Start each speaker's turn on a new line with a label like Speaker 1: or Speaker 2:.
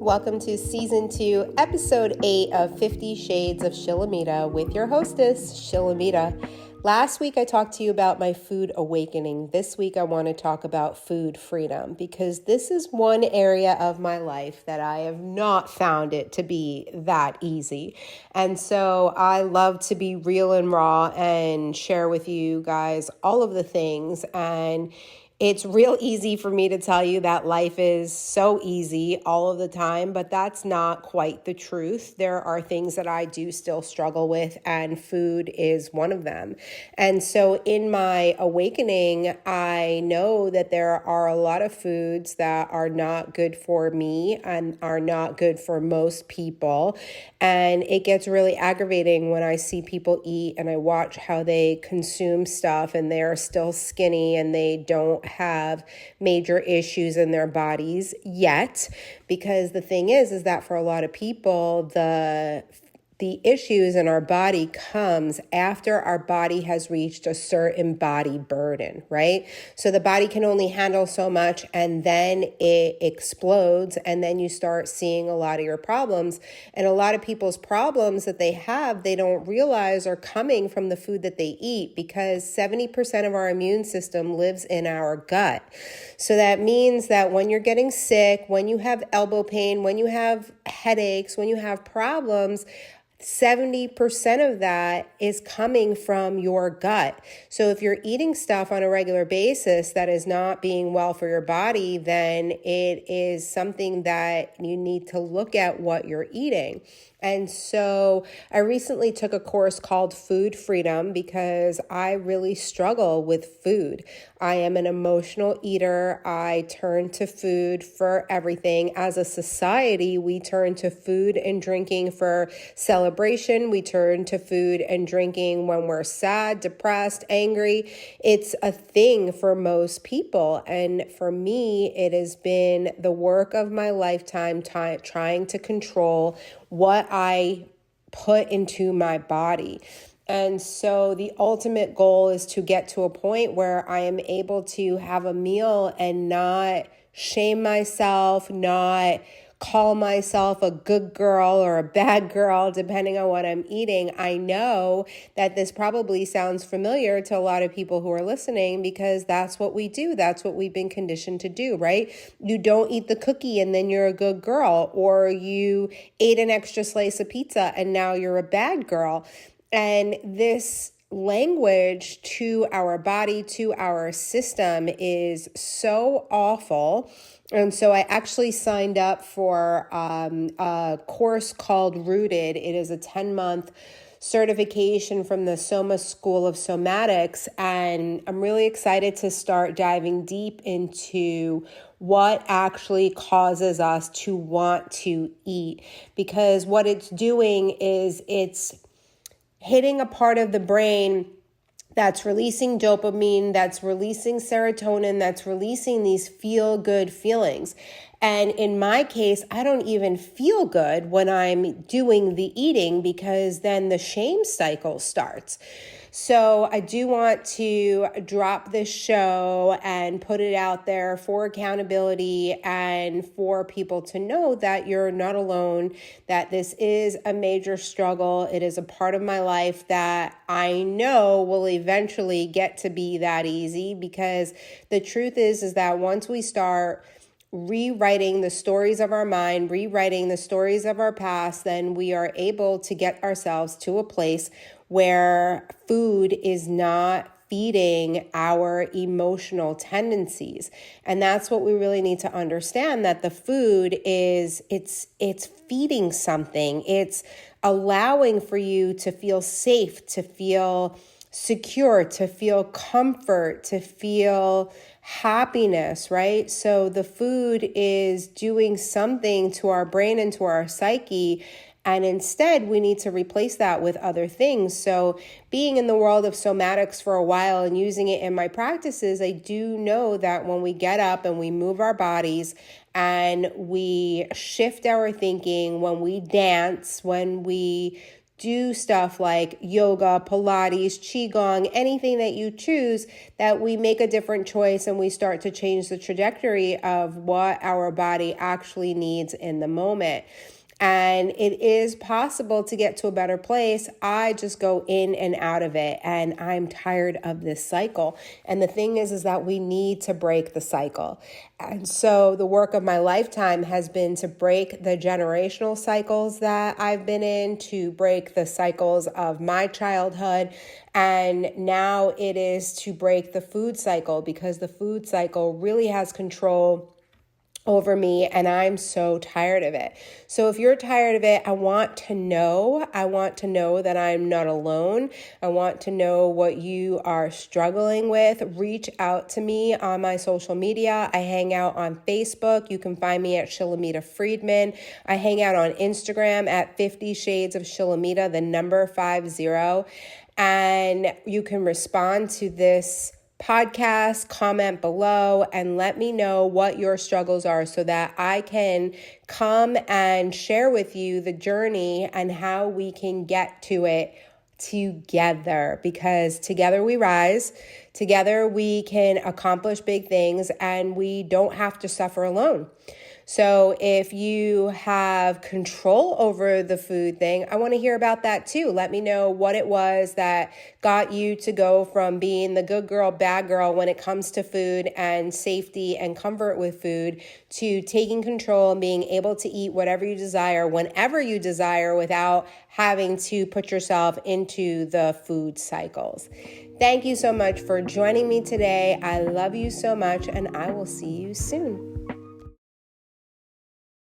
Speaker 1: Welcome to Season 2, Episode 8 of 50 Shades of Shilamida with your hostess, Shilamida. Last week I talked to you about my food awakening. This week I want to talk about food freedom because this is one area of my life that I have not found it to be that easy. And so I love to be real and raw and share with you guys all of the things. And it's real easy for me to tell you that life is so easy all of the time, but that's not quite the truth. There are things that I do still struggle with, and food is one of them. And so in my awakening, I know that there are a lot of foods that are not good for me and are not good for most people. And it gets really aggravating when I see people eat and I watch how they consume stuff and they're still skinny and they don't have major issues in their bodies yet, because the thing is that for a lot of people, the issues in our body comes after our body has reached a certain body burden, right? So the body can only handle so much and then it explodes and then you start seeing a lot of your problems. And a lot of people's problems that they have, they don't realize are coming from the food that they eat, because 70% of our immune system lives in our gut. So that means that when you're getting sick, when you have elbow pain, when you have headaches, when you have problems, 70% of that is coming from your gut. So if you're eating stuff on a regular basis that is not being well for your body, then it is something that you need to look at what you're eating. And so I recently took a course called Food Freedom because I really struggle with food. I am an emotional eater. I turn to food for everything. As a society, we turn to food and drinking for celebration. We turn to food and drinking when we're sad, depressed, angry. It's a thing for most people. And for me, it has been the work of my lifetime trying to control what I put into my body. And so the ultimate goal is to get to a point where I am able to have a meal and not shame myself, not call myself a good girl or a bad girl, depending on what I'm eating. I know that this probably sounds familiar to a lot of people who are listening because that's what we do. That's what we've been conditioned to do, right? You don't eat the cookie and then you're a good girl, or you ate an extra slice of pizza and now you're a bad girl. And this language to our body, to our system is so awful. And so I actually signed up for a course called Rooted. It is a 10-month certification from the Soma School of Somatics. And I'm really excited to start diving deep into what actually causes us to want to eat. Because what it's doing is it's hitting a part of the brain that's releasing dopamine, that's releasing serotonin, that's releasing these feel-good feelings. And in my case, I don't even feel good when I'm doing the eating because then the shame cycle starts. So I do want to drop this show and put it out there for accountability and for people to know that you're not alone, that this is a major struggle. It is a part of my life that I know will eventually get to be that easy, because the truth is that once we start rewriting the stories of our mind, rewriting the stories of our past, then we are able to get ourselves to a place where food is not feeding our emotional tendencies. And that's what we really need to understand, that the food is, it's feeding something. It's allowing for you to feel safe, to feel secure, to feel comfort, to feel happiness, right? So the food is doing something to our brain and to our psyche. And instead, we need to replace that with other things. So being in the world of somatics for a while and using it in my practices, I do know that when we get up and we move our bodies and we shift our thinking, when we dance, when we do stuff like yoga, Pilates, Qigong, anything that you choose, that we make a different choice and we start to change the trajectory of what our body actually needs in the moment. And it is possible to get to a better place. I just go in and out of it, and I'm tired of this cycle. And the thing is that we need to break the cycle. And so the work of my lifetime has been to break the generational cycles that I've been in, to break the cycles of my childhood. And now it is to break the food cycle, because the food cycle really has control over me, and I'm so tired of it. So if you're tired of it, I want to know that I'm not alone. I want to know what you are struggling with. Reach out to me on my social media. I hang out on Facebook. You can find me at Shilamida Friedman. I hang out on Instagram at 50 Shades of Shilamida, the number 50. And you can respond to this podcast, comment below, and let me know what your struggles are so that I can come and share with you the journey and how we can get to it together, because together we rise, together we can accomplish big things, and we don't have to suffer alone. So if you have control over the food thing, I want to hear about that too. Let me know what it was that got you to go from being the good girl, bad girl when it comes to food and safety and comfort with food, to taking control and being able to eat whatever you desire, whenever you desire, without having to put yourself into the food cycles. Thank you so much for joining me today. I love you so much, and I will see you soon.